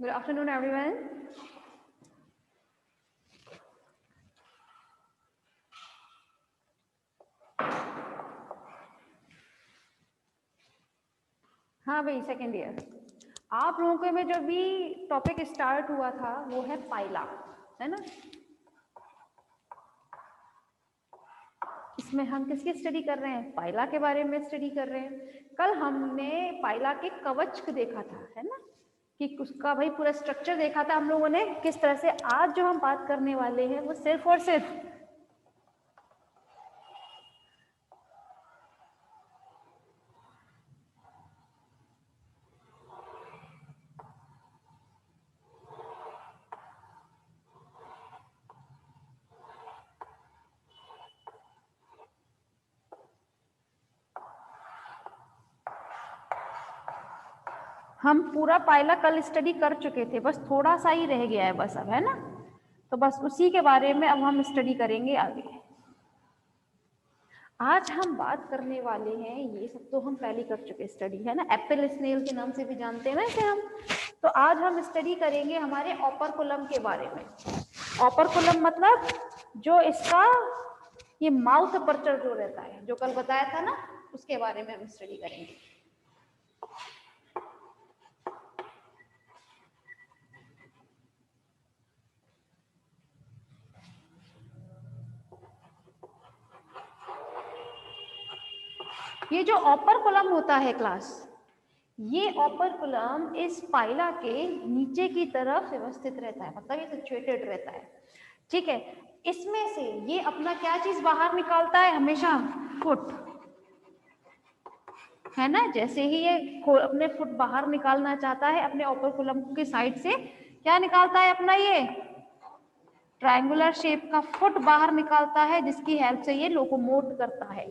Good afternoon, everyone. हाँ भाई, second year. आप लोगों के में जो भी टॉपिक स्टार्ट हुआ था वो है पाइला, है ना। इसमें हम किसकी स्टडी कर रहे हैं? पाइला के बारे में स्टडी कर रहे हैं। कल हमने पाइला के कवच को देखा था, है ना, कि उसका भाई पूरा स्ट्रक्चर देखा था हम लोगों ने किस तरह से। आज जो हम बात करने वाले हैं वो सिर्फ और सिर्फ हम पूरा पाइला कल स्टडी कर चुके थे, बस थोड़ा सा ही रह गया है बस अब, है ना। तो बस उसी के बारे में अब हम स्टडी करेंगे आगे। आज हम बात करने वाले हैं, ये सब तो हम पहले कर चुके स्टडी, है ना, एप्पल स्नेल के नाम से भी जानते हैं ना इसे हम। तो आज हम स्टडी करेंगे हमारे ऑपरकुलम के बारे में। ऑपरकुलम मतलब जो इसका ये माउथ अपर्चर जो रहता है, जो कल बताया था ना, उसके बारे में हम स्टडी करेंगे। ये जो ऑपरकुलम होता है क्लास, ये ऑपरकुलम इस पाइला के नीचे की तरफ व्यवस्थित रहता है, मतलब ये सिचुएटेड रहता है, ठीक है। इसमें से ये अपना क्या चीज बाहर निकालता है हमेशा? फुट, है ना। जैसे ही ये अपने फुट बाहर निकालना चाहता है अपने ऑपरकुलम की साइड से, क्या निकालता है अपना? ये ट्रायंगुलर शेप का फुट बाहर निकालता है, जिसकी हेल्प से ये लोकोमोट करता है,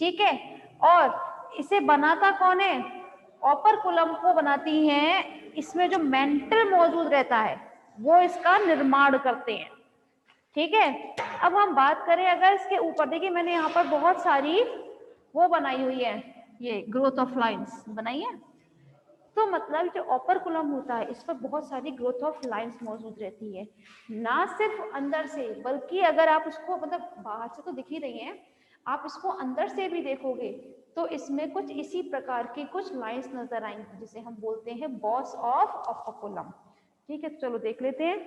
ठीक है। और इसे बनाता कौन है? ऑपरकुलम को बनाती हैं इसमें जो मेंटल मौजूद रहता है वो इसका निर्माण करते हैं, ठीक है। अब हम बात करें अगर इसके ऊपर, देखिए मैंने यहाँ पर बहुत सारी वो बनाई हुई है, ये ग्रोथ ऑफ लाइंस बनाई है। तो मतलब जो ऑपरकुलम होता है इस पर बहुत सारी ग्रोथ ऑफ लाइंस मौजूद रहती है, ना सिर्फ अंदर से, बल्कि अगर आप उसको मतलब बाहर से तो दिख ही रही हैं, आप इसको अंदर से भी देखोगे तो इसमें कुछ इसी प्रकार की कुछ लाइंस नजर आएंगी, जिसे हम बोलते हैं बॉस ऑफ ऑपरकुलम, ठीक है। तो चलो देख लेते हैं।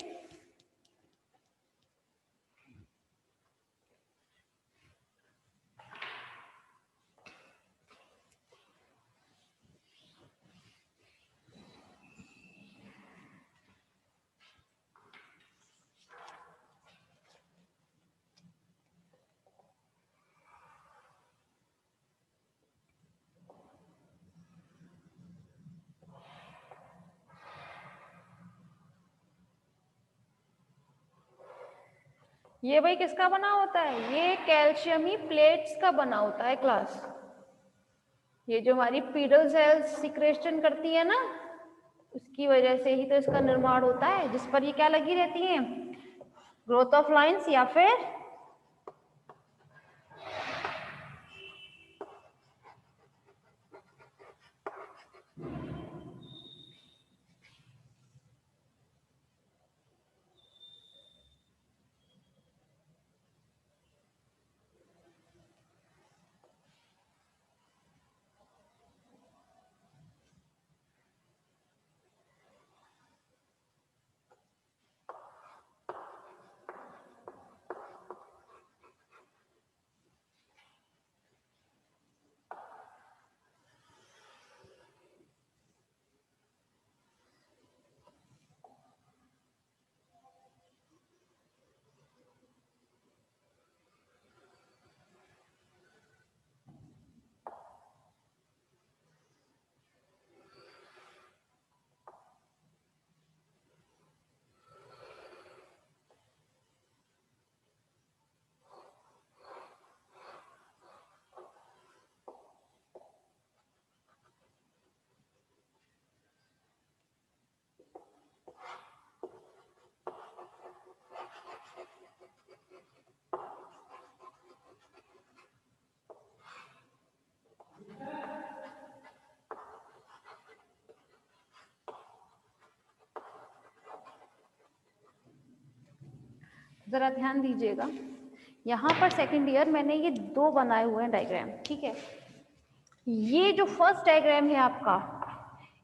ये भाई किसका बना होता है? ये कैल्शियमी प्लेट्स का बना होता है क्लास। ये जो हमारी पीडल सेल्स सिक्रेशन करती है ना, उसकी वजह से ही तो इसका निर्माण होता है, जिस पर ये क्या लगी रहती है? ग्रोथ ऑफ लाइंस या फिर जरा ध्यान दीजिएगा, यहाँ पर सेकंड ईयर मैंने ये 2 बनाए हुए हैं डायग्राम, ठीक है। ये जो फर्स्ट डायग्राम है आपका,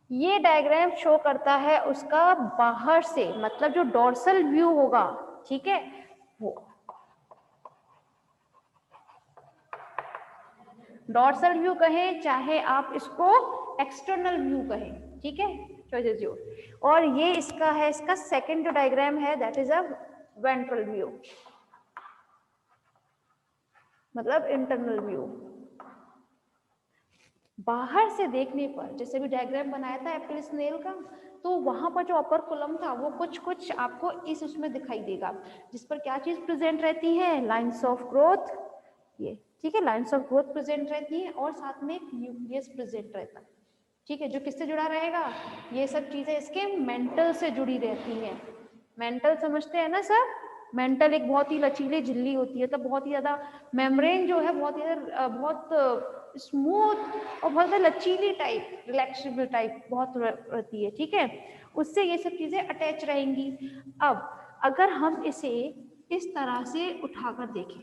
ये डायग्राम शो करता है उसका बाहर से, मतलब जो डोर्सल व्यू होगा, ठीक है, वो डोर्सल व्यू कहें चाहे आप इसको एक्सटर्नल व्यू कहें, ठीक है, चॉइस इज योर। और ये इसका है, इसका सेकंड जो डायग्राम है that is a ventral view, मतलब इंटरनल व्यू। बाहर से देखने पर जैसे भी डायग्राम बनाया था एप्पल स्नेल का, तो वहां पर जो अपर कोलम था वो कुछ कुछ आपको इस उसमें दिखाई देगा, जिस पर क्या चीज प्रेजेंट रहती है, लाइंस ऑफ ग्रोथ, ये ठीक है, लाइंस ऑफ ग्रोथ प्रेजेंट रहती है और साथ में एक न्यूक्लियस प्रेजेंट रहता है, ठीक है, जो किससे जुड़ा रहेगा, ये सब चीजें इसके मेंटल से जुड़ी रहती हैं। मेंटल समझते हैं ना सर, मेंटल एक बहुत ही लचीली झिल्ली होती है, मतलब बहुत ही ज्यादा मेम्ब्रेन जो है बहुत ही बहुत स्मूथ और बहुत ज्यादा लचीली टाइप, रिलैक्सेबल टाइप बहुत रहती है, ठीक है, उससे ये सब चीजें अटैच रहेंगी। अब अगर हम इसे इस तरह से उठाकर देखें,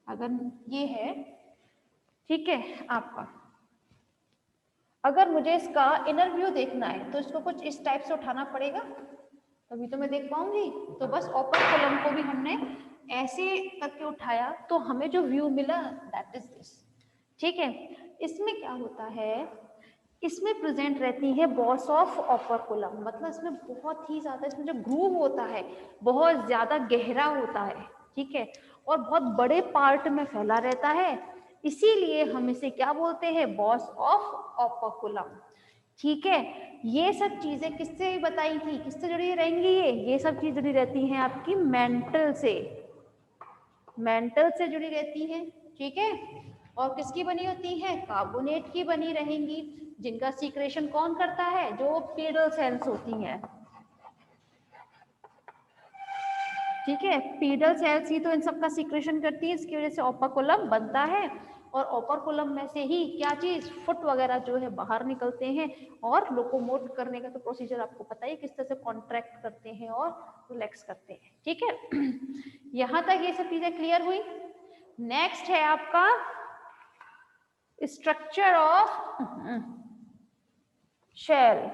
अगर ये है, ठीक है, आपका अगर मुझे इसका इनर व्यू देखना है तो इसको कुछ इस टाइप से उठाना पड़ेगा, तभी तो मैं देख पाऊंगी। तो बस ओपर कॉलम को भी हमने ऐसे करके उठाया तो हमें जो व्यू मिला दैट इज दिस, ठीक है। इसमें क्या होता है, इसमें प्रेजेंट रहती है बॉस ऑफ ओपर कॉलम, मतलब इसमें बहुत ही ज्यादा, इसमें जो ग्रूव होता है बहुत ज्यादा गहरा होता है, ठीक है, और बहुत बड़े पार्ट में फैला रहता है, इसीलिए हम इसे क्या बोलते हैं, बॉस ऑफ ओपर कॉलम, ठीक है। ये सब चीजें किससे बताई थी, किससे जुड़ी रहेंगी, ये सब चीज जुड़ी रहती हैं आपकी मेंटल से, मेंटल से जुड़ी रहती हैं, ठीक है। और किसकी बनी होती है, कार्बोनेट की बनी रहेंगी, जिनका सीक्रेशन कौन करता है, जो पीडल सेल्स होती हैं, ठीक है, पीडल सेल्स ही तो इन सब का सीक्रेशन करती है, इसकी वजह से ओपर्कुलम बनता है। और ओपर्कुलम में से ही क्या चीज, फुट वगैरह जो है बाहर निकलते हैं, और लोकोमोट करने का तो प्रोसीजर आपको पता ही, किस तरह से कॉन्ट्रैक्ट करते हैं और रिलैक्स करते हैं, ठीक है। यहां तक ये सब चीजें क्लियर हुई। नेक्स्ट है आपका स्ट्रक्चर ऑफ शेल।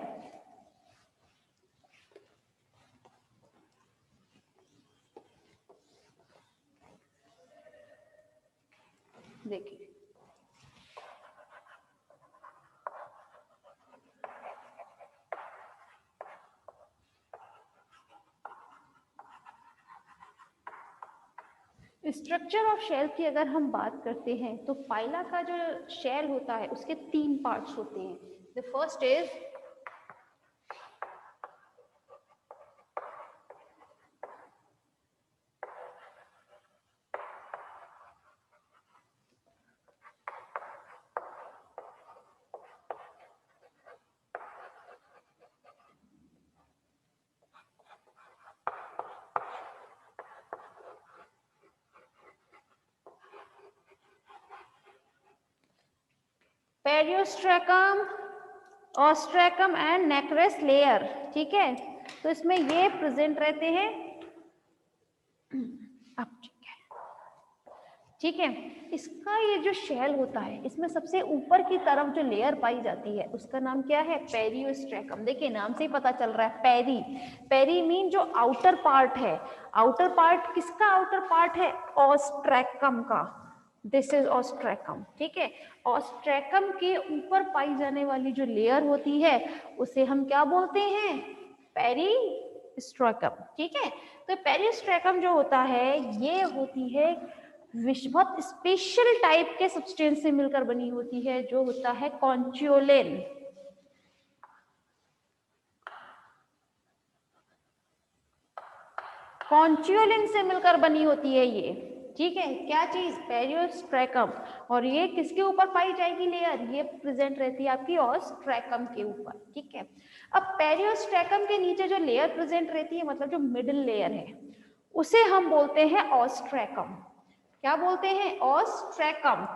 देखिए स्ट्रक्चर ऑफ शेल की अगर हम बात करते हैं तो फाइला का जो शेल होता है उसके 3 पार्ट्स होते हैं। The first is periostracum, ostracum and nacreous layer, ठीक है। तो इसमें ये प्रेजेंट रहते हैं, अब ठीक है। इसका ये जो शेल होता है, इसमें सबसे ऊपर की तरफ जो लेयर पाई जाती है उसका नाम क्या है, पेरियोस्ट्रैकम। देखिए नाम से ही पता चल रहा है, पेरी, पेरी मीन जो आउटर पार्ट है। आउटर पार्ट किसका आउटर पार्ट है, ऑस्ट्रैकम का, दिस इज ऑस्ट्रैकम, ठीक है। ऑस्ट्रैकम के ऊपर पाई जाने वाली जो लेयर होती है उसे हम क्या बोलते हैं, पेरिस्ट्रैकम, ठीक है। तो पेरिस्ट्रैकम जो होता है ये होती है बहुत स्पेशल टाइप के सब्सटेंस से मिलकर बनी होती है, जो होता है कॉन्च्योलिन। कॉन्च्योलिन से मिलकर बनी होती है ये, ठीक है, क्या चीज, पेरियोस्ट्रैकम। और ये किसके ऊपर पाई जाएगी लेयर, ये प्रेजेंट रहती है आपकी ऑस्ट्रैकम के ऊपर, ठीक है। अब पेरियोस्ट्रैकम के नीचे जो लेयर प्रेजेंट रहती है, मतलब जो मिडिल लेयर है, उसे हम बोलते हैं ऑस्ट्रैकम। क्या बोलते हैं, ऑस्ट्रैकम।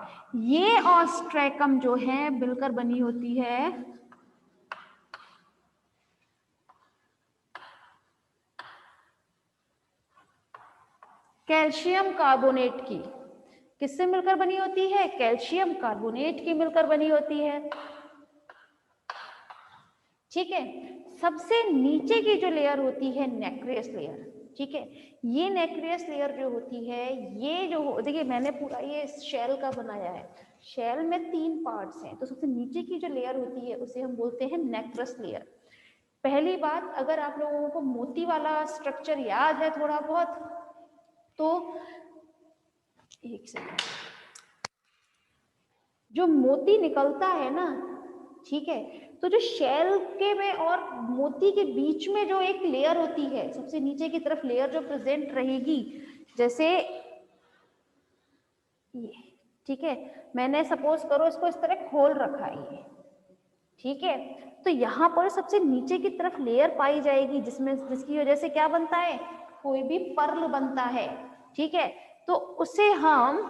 ये ऑस्ट्रैकम जो है मिलकर बनी होती है कैल्शियम कार्बोनेट की। किससे मिलकर बनी होती है? कैल्शियम कार्बोनेट की मिलकर बनी होती है। ठीक है, सबसे नीचे की जो लेयर होती है नेक्रियस लेयर, ठीक है, ये नेक्रियस लेयर जो होती है, ये जो देखिए मैंने पूरा ये शेल का बनाया है, शेल में 3 पार्ट्स हैं, तो सबसे नीचे की जो लेयर होती है उसे हम बोलते हैं नेक्रस लेयर। पहली बात, अगर आप लोगों को मोती वाला स्ट्रक्चर याद है थोड़ा बहुत, तो एक सेकंड, जो मोती निकलता है ना, ठीक है, तो जो शेल के में और मोती के बीच में जो एक लेयर होती है, सबसे नीचे की तरफ लेयर जो प्रेजेंट रहेगी, जैसे ये, ठीक है, मैंने सपोज करो इसको इस तरह खोल रखा है ये, ठीक है, तो यहाँ पर सबसे नीचे की तरफ लेयर पाई जाएगी जिसमें जिसकी वजह से क्या बनता है, कोई भी पर्ल बनता है, ठीक है, तो उसे हम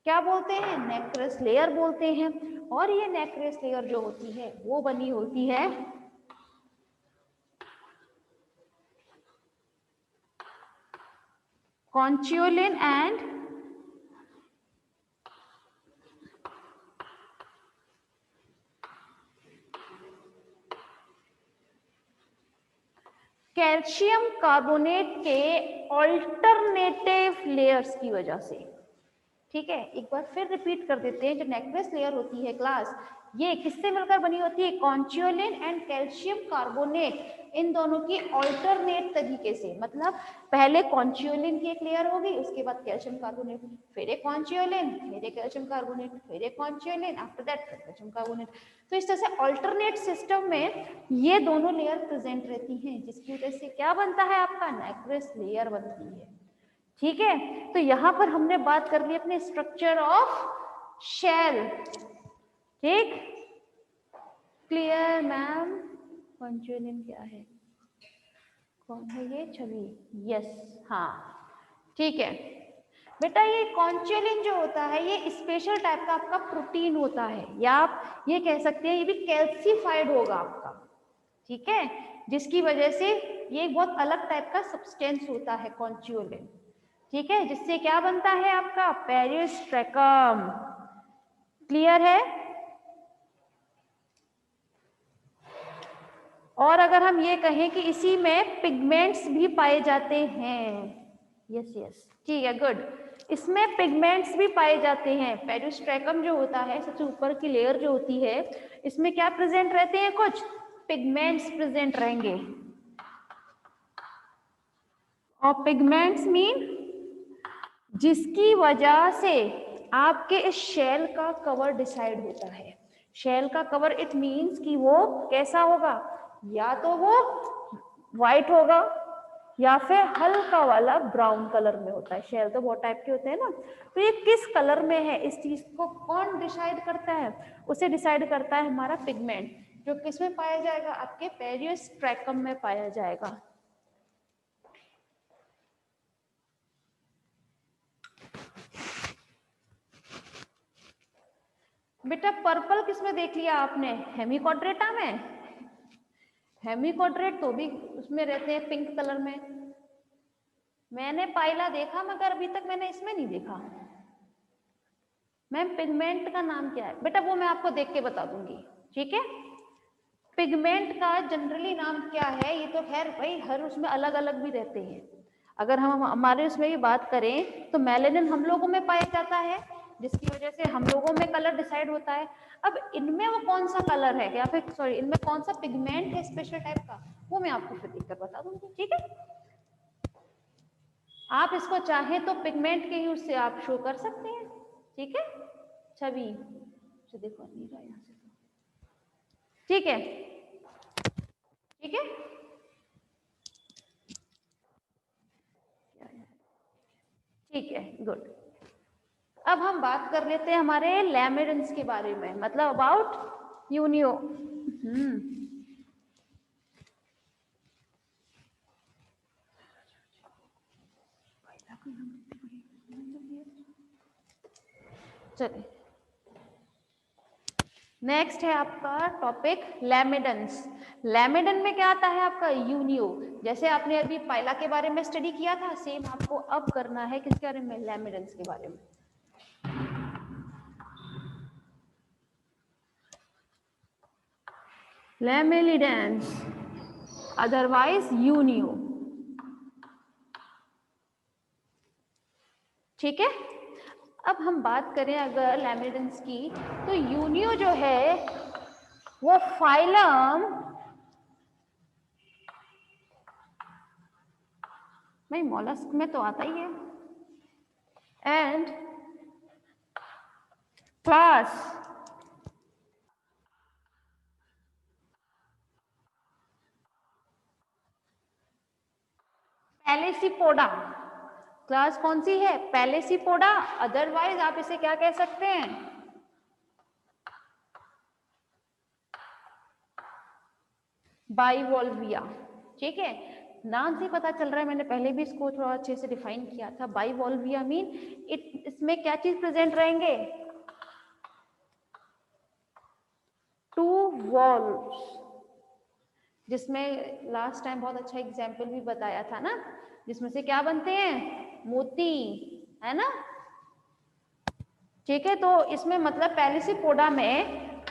क्या बोलते हैं? नेक्रस लेयर बोलते हैं। और ये नेक्रस लेयर जो होती है वो बनी होती है कॉन्चियोलिन एंड कैल्शियम कार्बोनेट के ऑल्टरनेटिव लेयर्स की वजह से। ठीक है, एक बार फिर रिपीट कर देते हैं, जो नेक्रेस लेयर होती है क्लास, ये किससे मिलकर बनी होती है? कॉन्चियोलिन एंड कैल्शियम कार्बोनेट, इन दोनों की ऑल्टरनेट तरीके से, मतलब पहले कॉन्चियोलिन की एक लेयर होगी, उसके बाद कैल्शियम कार्बोनेट, फिर एक कॉन्चियोलिन, फिर एक कैल्शियम कार्बोनेट, फिर एक कॉन्चियोलिन, आफ्टर दैट कैल्शियम कार्बोनेट। तो इस तरह से ऑल्टरनेट सिस्टम में ये दोनों लेयर प्रेजेंट रहती हैं, जिसकी वजह से क्या बनता है? आपका नेक्रेस लेयर बनती है। ठीक है, तो यहां पर हमने बात कर ली अपने स्ट्रक्चर ऑफ शेल। ठीक, क्लियर मैम? कॉन्जुएलिन क्या है? कौन है ये? छवि? यस, हाँ, ठीक है बेटा, ये कॉन्जुएलिन जो होता है ये स्पेशल टाइप का आपका प्रोटीन होता है, या आप ये कह सकते हैं ये भी कैल्सिफाइड होगा आपका, ठीक है, जिसकी वजह से ये बहुत अलग टाइप का सब्सटेंस होता है कॉन्जुएलिन, ठीक है, जिससे क्या बनता है आपका? पेरिस्ट्रैकम। क्लियर है? और अगर हम ये कहें कि इसी में पिगमेंट्स भी पाए जाते हैं, यस यस, ठीक है, गुड, इसमें पिगमेंट्स भी पाए जाते हैं। पेरिस्ट्रैकम जो होता है, सबसे ऊपर की लेयर जो होती है, इसमें क्या प्रेजेंट रहते हैं? कुछ पिगमेंट्स प्रेजेंट रहेंगे। और पिगमेंट्स मीन जिसकी वजह से आपके इस शेल का कवर डिसाइड होता है। शेल का कवर इट मींस कि वो कैसा होगा? या तो वो व्हाइट होगा या फिर हल्का वाला ब्राउन कलर में होता है। शेल तो बहुत टाइप के होते हैं ना, तो ये किस कलर में है, इस चीज को कौन डिसाइड करता है? उसे डिसाइड करता है हमारा पिगमेंट, जो किस में पाया जाएगा? आपके पेरिस्ट्रैकम में पाया जाएगा। बेटा पर्पल किसमें देख लिया आपने? हेमिकोड्रेटा में। हेमिकोड्रेट तो भी उसमें रहते हैं पिंक कलर में। मैंने पाइला देखा, मगर अभी तक मैंने इसमें नहीं देखा। मैम पिगमेंट का नाम क्या है बेटा? वो मैं आपको देख के बता दूंगी, ठीक है। पिगमेंट का जनरली नाम क्या है, ये तो खैर भाई हर उसमें अलग अलग भी रहते हैं। अगर हम हमारे उसमें भी बात करें तो मेलेनिन हम लोगों में पाया जाता है, जिसकी वजह से हम लोगों में कलर डिसाइड होता है। अब इनमें वो कौन सा कलर है, या फिर सॉरी इनमें कौन सा पिगमेंट है स्पेशल टाइप का, वो मैं आपको फिर देखकर बता दूंगी, ठीक है। आप इसको चाहें तो पिगमेंट के यूज से आप शो कर सकते हैं, ठीक है। छवि से देखो नहीं रहा यहाँ से, ठीक है, ठीक है, ठीक है, गुड। अब हम बात कर लेते हैं हमारे लैमिडेंस के बारे में, मतलब अबाउट यूनियो। चलिए, नेक्स्ट है आपका टॉपिक लैमिडन्स। लैमिडन में क्या आता है आपका यूनियो। जैसे आपने अभी पाइला के बारे में स्टडी किया था, सेम आपको अब करना है किसके बारे में, लैमिडन्स के बारे में। लैमेलिडेंस अदरवाइज यूनियो, ठीक है। अब हम बात करें अगर लैमिनिडेंस की, तो यूनियो जो है वो फाइलम नहीं, मॉलस्क में तो आता ही है, एंड क्लास पैलेसीपोडा। क्लास कौन सी है, पैलेसीपोडा। अदरवाइज आप इसे क्या कह सकते हैं, बाइवॉल्विया, ठीक है। नाम से पता चल रहा है, मैंने पहले भी इसको थोड़ा अच्छे से डिफाइन किया था। बाइवॉल्विया मीन इसमें क्या चीज प्रेजेंट रहेंगे, टू वॉल्व्स, जिसमें लास्ट टाइम बहुत अच्छा एग्जाम्पल भी बताया था ना, जिसमें से क्या बनते हैं, मोती, है ना, ठीक है। तो इसमें मतलब पैलेसीपोडा में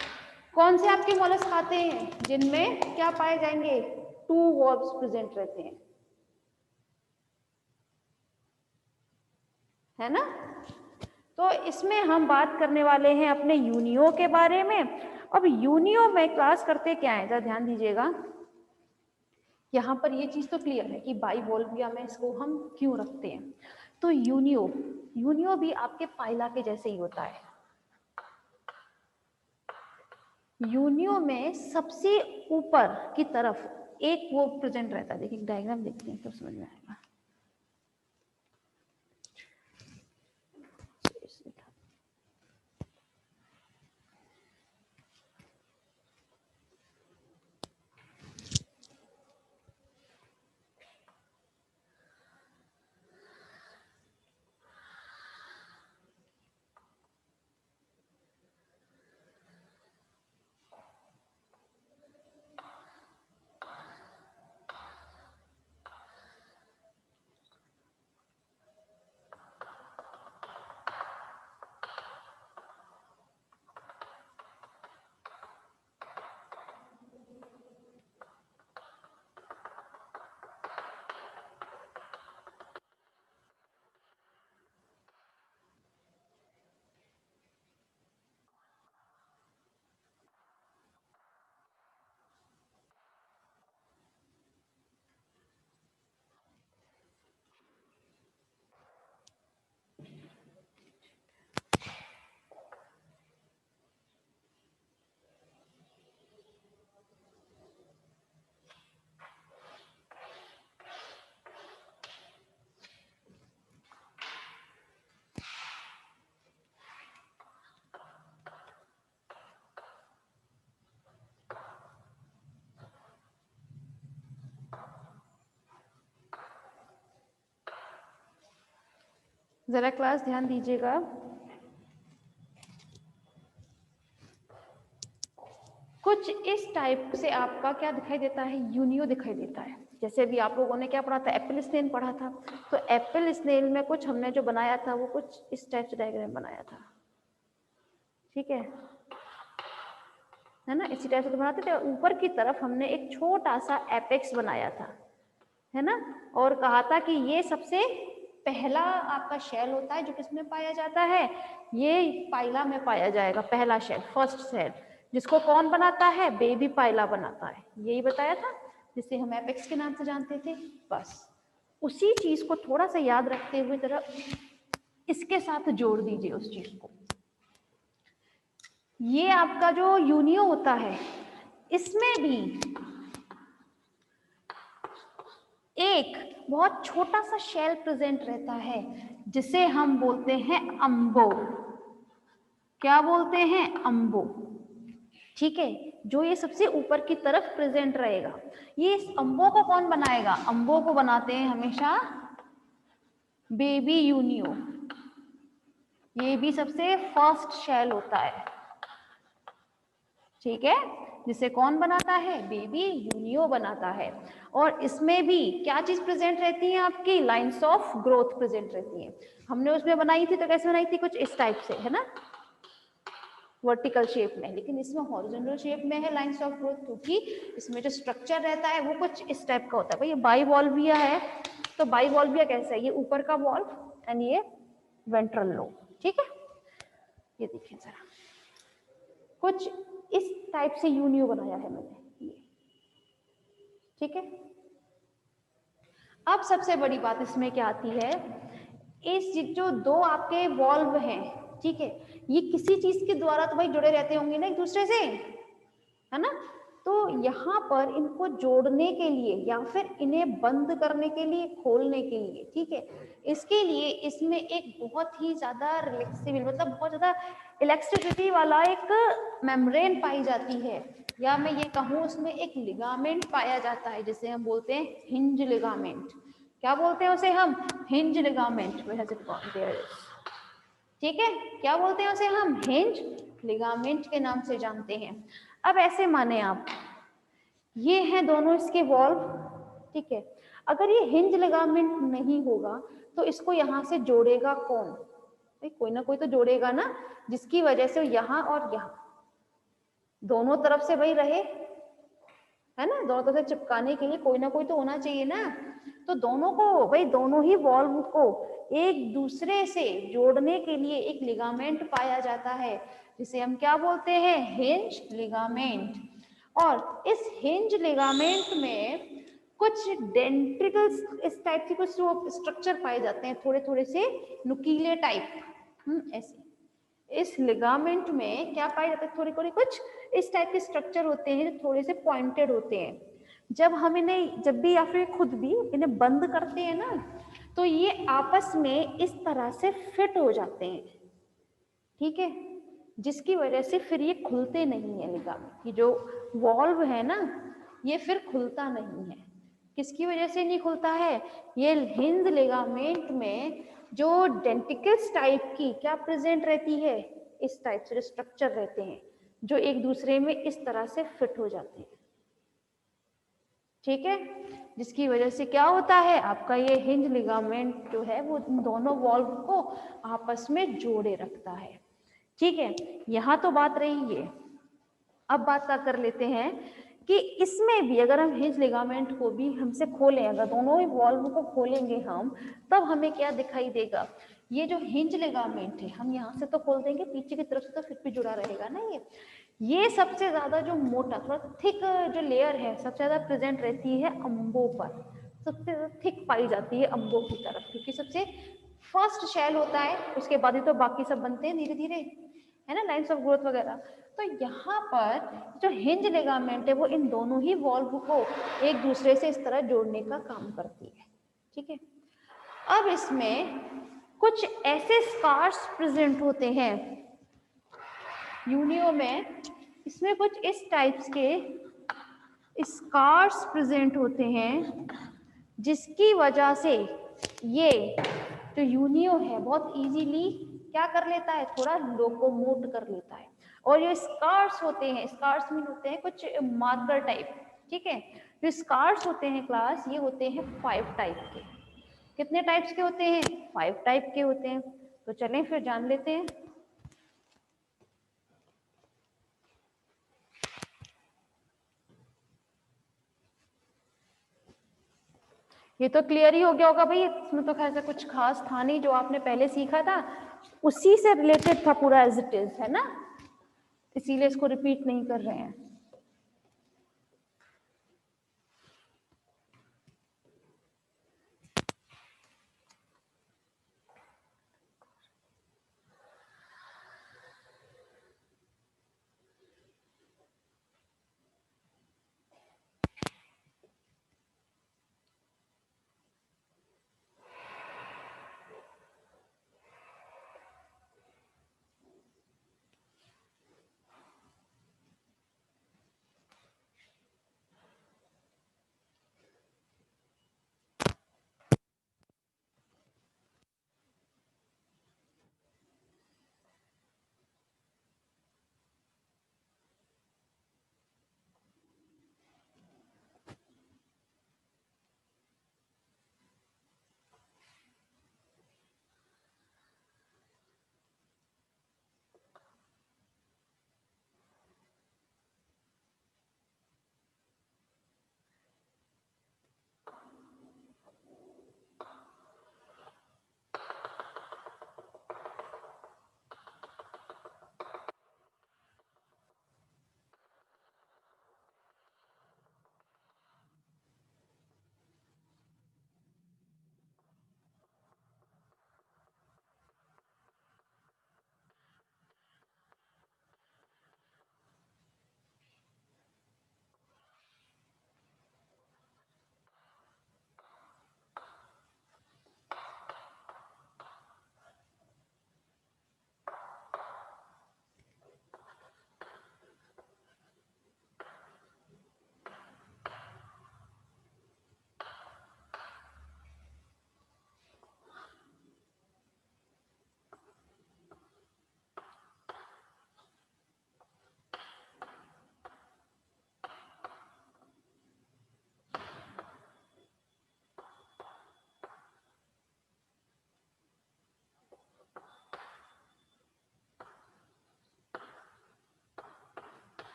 कौन से आपके मोलस्क आते हैं जिनमें क्या पाए जाएंगे, टू वॉल्व्स प्रेजेंट रहते हैं, है ना। तो इसमें हम बात करने वाले हैं अपने यूनियो के बारे में। अब यूनियो में क्लास करते क्या है, जरा ध्यान दीजिएगा। यहाँ पर ये चीज तो क्लियर है कि बाइवॉल्विया में इसको हम क्यों रखते हैं। तो यूनियो, यूनियो भी आपके पाइला के जैसे ही होता है। यूनियो में सबसे ऊपर की तरफ एक वो प्रेजेंट रहता है, देखिए डायग्राम देखते हैं तो समझ में आएगा। जरा क्लास ध्यान दीजिएगा। कुछ इस टाइप से आपका क्या दिखाई देता है, यूनियो दिखाई देता है। जैसे अभी आप लोगों ने क्या पढ़ा था, एप्पल स्नेल पढ़ा था। तो एप्पल स्नेल में कुछ हमने जो बनाया था वो कुछ इस टाइप से डायग्राम बनाया था, ठीक है ना। इसी टाइप से तो बनाते थे। ऊपर की तरफ हमने एक छोटा सा एपेक्स बनाया था, है ना, और कहा था कि ये सबसे पहला आपका शेल होता है जो किसमें पाया जाता है, ये पाइला में पाया जाएगा, पहला शेल, फर्स्ट शेल, जिसको कौन बनाता है, बेबी पाइला बनाता है। यही बताया था, जिसे हम एपेक्स के नाम से जानते थे। बस उसी चीज को थोड़ा सा याद रखते हुए जरा इसके साथ जोड़ दीजिए उस चीज को। ये आपका जो यूनियो होता है, इसमें भी एक बहुत छोटा सा शेल प्रेजेंट रहता है जिसे हम बोलते हैं अम्बो। क्या बोलते हैं, अम्बो, ठीक है। जो ये सबसे ऊपर की तरफ प्रेजेंट रहेगा। ये इस अम्बो को कौन बनाएगा, अम्बो को बनाते हैं हमेशा बेबी यूनियो। ये भी सबसे फर्स्ट शेल होता है, ठीक है, जिसे कौन बनाता है? बेबी यूनियो बनाता है। और इसमें भी क्या चीज प्रेजेंट रहती है? आपकी लाइंस ऑफ ग्रोथ प्रेजेंट रहती है। हमने उसमें बनाई थी तो कैसे बनाई थी? कुछ इस टाइप से, है ना, वर्टिकल शेप में, लेकिन इसमें हॉरिजॉन्टल शेप में है लाइंस ऑफ ग्रोथ, क्योंकि इसमें जो स्ट्रक्चर रहता है वो कुछ इस टाइप का होता है। भाई ये बाइवॉल्विया है, तो बाइवॉल्विया कैसा है? ये ऊपर का वॉल्व एंड ये वेंट्रल लोब। ठीक है, ये देखिए जरा, कुछ इस टाइप से यूनियो बनाया है मैंने ये। ठीक है, अब सबसे बड़ी बात इसमें क्या आती है? इस जो दो आपके वॉल्व हैं, ठीक है, ये किसी चीज के द्वारा तो भाई जुड़े रहते होंगे ना एक दूसरे से, है ना? तो यहाँ पर इनको जोड़ने के लिए या फिर इन्हें बंद करने के लिए, खोलने के लिए, ठीक है, इसके लिए इसमें एक बहुत ही ज्यादा रिलैक्सेबल, मतलब बहुत ज्यादा इलेक्ट्रिसिटी वाला एक मेम्ब्रेन पाई जाती है, या मैं ये कहूँ उसमें एक लिगामेंट पाया जाता है, जिसे हम बोलते हैं हिंज लिगामेंट। क्या बोलते हैं उसे हम? Hinge ligament. ठीक है, क्या बोलते हैं उसे हम? हिंज लिगामेंट के नाम से जानते हैं। अब ऐसे माने आप, ये हैं दोनों इसके वॉल्व, ठीक है, अगर ये हिंज लिगामेंट नहीं होगा तो इसको यहाँ से जोड़ेगा कौन? कोई ना कोई तो जोड़ेगा ना, जिसकी वजह से यहाँ और यहाँ दोनों तरफ से भाई रहे, है ना, दोनों तरफ से चिपकाने के लिए कोई ना कोई तो होना चाहिए ना। तो दोनों को भाई, दोनों ही वॉल्व को एक दूसरे से जोड़ने के लिए एक लिगामेंट पाया जाता है, जिसे हम क्या बोलते हैं? Hinge ligament. और इस हिंज लिगामेंट में कुछ डेंट्रिकल्स इस टाइप के कुछ स्ट्रक्चर पाए जाते हैं, थोड़े थोड़े से नुकीले टाइप। ऐसे इस लिगामेंट में क्या पाए जाते हैं? थोड़ी थोड़ी कुछ इस टाइप के स्ट्रक्चर होते हैं जो थोड़े से पॉइंटेड होते हैं। जब हम इन्हें, जब भी या फिर खुद भी इन्हें बंद करते हैं ना, तो ये आपस में इस तरह से फिट हो जाते हैं, ठीक है, जिसकी वजह से फिर ये खुलते नहीं है लिगामेंट। ये जो वॉल्व है ना, ये फिर खुलता नहीं है। किसकी वजह से नहीं खुलता है? ये हिंज लिगामेंट में जो डेंटिकल्स टाइप की क्या प्रेजेंट रहती है? इस टाइप से जो स्ट्रक्चर रहते हैं, जो एक दूसरे में इस तरह से फिट हो जाते हैं, ठीक है, जिसकी वजह से क्या होता है? आपका ये हिंज लिगामेंट जो है वो दोनों वॉल्व को आपस में जोड़े रखता है। ठीक है, यहाँ तो बात रही है। अब बात क्या कर लेते हैं कि इसमें भी अगर हम हिंज लिगामेंट को भी हमसे खोलें, अगर दोनों ही वॉल्व को खोलेंगे हम, तब हमें क्या दिखाई देगा? ये जो हिंज लिगामेंट है, हम यहाँ से तो खोल देंगे, पीछे की तरफ से तो फिर भी जुड़ा रहेगा ना। ये सबसे ज्यादा जो मोटा, थोड़ा थिक जो लेयर है, सबसे ज्यादा प्रेजेंट रहती है अंबों पर, सबसे ज्यादा थिक पाई जाती है अंबों की तरफ, क्योंकि सबसे फर्स्ट शेल होता है, उसके बाद ही तो बाकी सब बनते हैं धीरे धीरे, है ना, लाइंस ऑफ ग्रोथ वगैरह। तो यहाँ पर जो हिंज लिगामेंट है वो इन दोनों ही वॉल्व को एक दूसरे से इस तरह जोड़ने का काम करती है, ठीक है। अब इसमें कुछ ऐसे स्कार्स प्रेजेंट होते हैं यूनियो में, इसमें कुछ इस टाइप्स के स्कार्स प्रेजेंट होते हैं, जिसकी वजह से ये जो यूनियो है बहुत इजीली क्या कर लेता है? थोड़ा लोकोमोट कर लेता है। और ये स्कार्स होते हैं, स्कार्स मीन होते हैं कुछ मार्कर टाइप, ठीक है। जो स्कार्स होते हैं क्लास, ये होते हैं 5 टाइप के। कितने टाइप्स के होते हैं? 5 टाइप के होते हैं। तो चलें फिर जान लेते हैं। ये तो क्लियर ही हो गया होगा भाई, इसमें तो खैर से कुछ खास था नहीं, जो आपने पहले सीखा था उसी से रिलेटेड था पूरा एज इट इज, है ना, इसीलिए इसको रिपीट नहीं कर रहे हैं।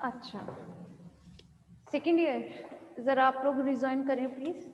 अच्छा, सेकेंड ईयर, जरा आप लोग रिज्वाइन करें प्लीज।